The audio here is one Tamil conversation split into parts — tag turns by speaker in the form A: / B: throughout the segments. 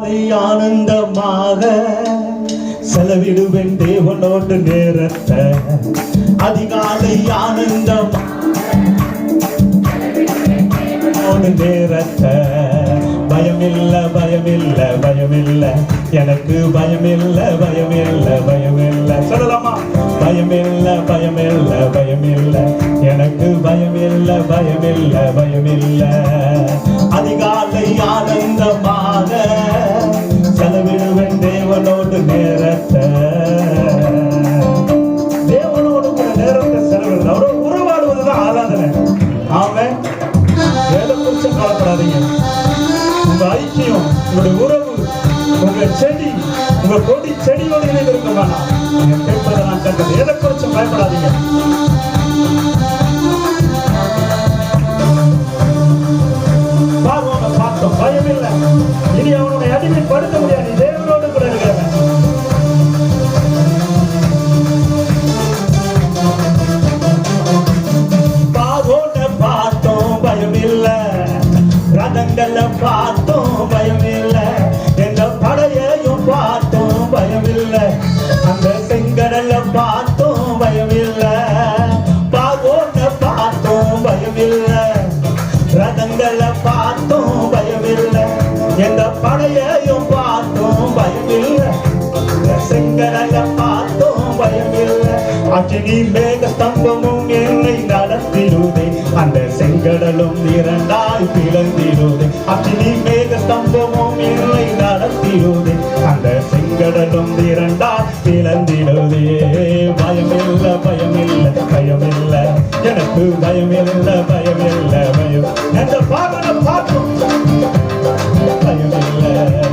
A: ஆனந்தமாக செலவிடுவேன் தேவனோடு நேரத்தை. அதிகாலை ஆனந்தம் நேரத்தை. பயமில்ல பயமில்ல பயமில்ல எனக்கு பயமில்ல பயமில்ல பயமில்ல. சொல்லலாமா? பயமில்ல பயமில்ல பயமில்ல எனக்கு பயமில்ல பயமில்ல பயமில்ல. அதிகாலை ஆனந்தமாக செலவிடுவேன் தேவனோடு நேரத்தை. தேவனோடு கூட நேரத்தை செலவிடுறது, அவரோட உறவாடுவதுதான் ஆராதனை. ஆமென். வேலை குறிச்சு கவலைப்படாதீங்க. உங்க ஐக்கியம், உங்களுடைய உறவு, உங்க செடி, உங்க கொடி செடியோடு இணைந்திருக்க வேணாம். நீங்க கேட்பதை நான் கேட்டது. எதை குறிச்சும் பயப்படாதீங்க. பார்வோனை பார்த்தோம், பயம் இல்லை. இனி அவனுடைய அடிமைப்படுத்த முடியாது. தேவனோடு கூட இருக்கிறவன். பார்வோனை பார்த்தோம், பயம் இல்லை. ரதங்களை பார்த்தோம், பயம் இல்லை. எந்த படையையும் பார்த்தோம், பயம் இல்லை. அந்த செங்கடலை பார்த்தோம், பயம் இல்லை. பார்வோனை பார்த்தோம், பயம் இல்லை. ரதங்களை பார்த்தோம், பயம் இல்லை. எந்த படையையும் பார்த்தோம், பயம் இல்லை. செங்கடலை பார்த்தோம், பயம் இல்லை. அக்கினி மேக ஸ்தம்பமும் என்னை நடத்திடுதே. அந்த செங்கடலும் இரண்டாய் பிளந்திடுதே. அக்கினி மேக ஸ்தம்பமும் என்னை நடத்திடுதே. அந்த செங்கடலும் இரண்டாய் பிளந்திடுதே. பயமில்ல பயமில்ல பயமில்ல எனக்கு பயமில்ல பயமில்ல பயம். எந்த பாகனை பார்க்கும் பயமில்ல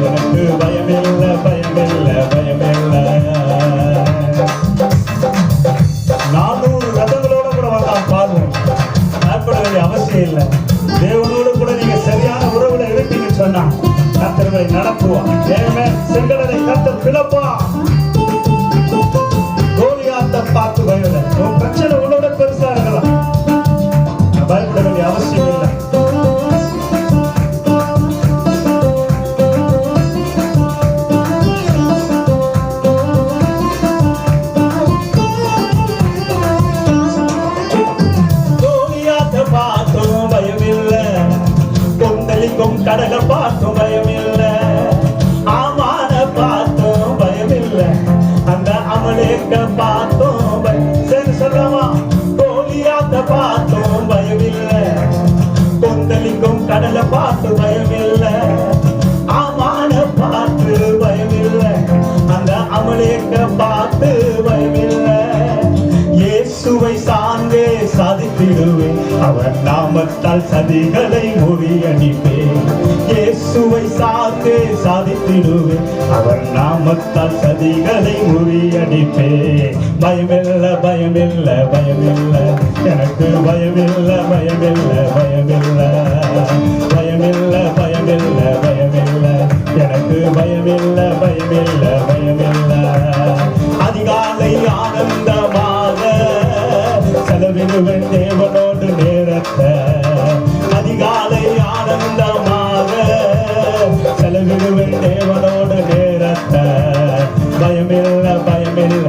A: எனக்கு பயமில்ல பயமில்ல பயமில்ல. 400 ரதங்களோட கூட வரலாம். பார்வோம். பயப்பட வேண்டிய அவசியம் இல்லை. தேவனோடு கூட நீங்க சரியான உறவுல இருப்பீங்கன்னு சொன்னா கர்த்தரை நடத்துவான். செங்கடலை கர்த்தர் பிளப்பான். கோலியாத்தை பார்த்து பயப்பட. உன் பிரச்சனை உன்னோட பெருசா இருக்கலாம். பயப்பட வேண்டிய அவசியம் இல்லை. கடலை பார்த்தும் பயம் இல்லை. ஆமான பார்த்தும் பயம் இல்லை. அந்த அமலேக்க பார்த்தும் சரி சொல்லமா? கோலியாத்த பார்த்தும் பயம் இல்லை. கொந்தளிக்கும் கடலை பார்த்து பயம் இல்லை. ஆமான பார்த்து பயம் இல்லை. அந்த அமலேக்க பார்த்து பயம் இல்லை. இயேசுவை சார்ந்தே சாதித்திடுவேன். அவர் நாமத்தால் சதிகளை முறியடிப்பேன். இயேசுவை சார்ந்தே சாதித்திடுவேன். அவர் நாமத்தால் சதிகளை முறியடிப்பேன். பயமில்ல பயமில்ல பயமில்ல எனக்கு பயமில்ல பயமில்ல பயமில்ல பயமில்ல பயமில்ல பயமில்ல எனக்கு பயமில்ல பயமில்ல பயமில்ல. அதிகாலை ஆனந்தமாக செலவிடுவேன் தேவனோடு நேரத்தை. அதிகாலை ஆனந்தமாக செலவிடுவேன் தேவனோடு நேரத்தை. பயமில்ல பயமில்ல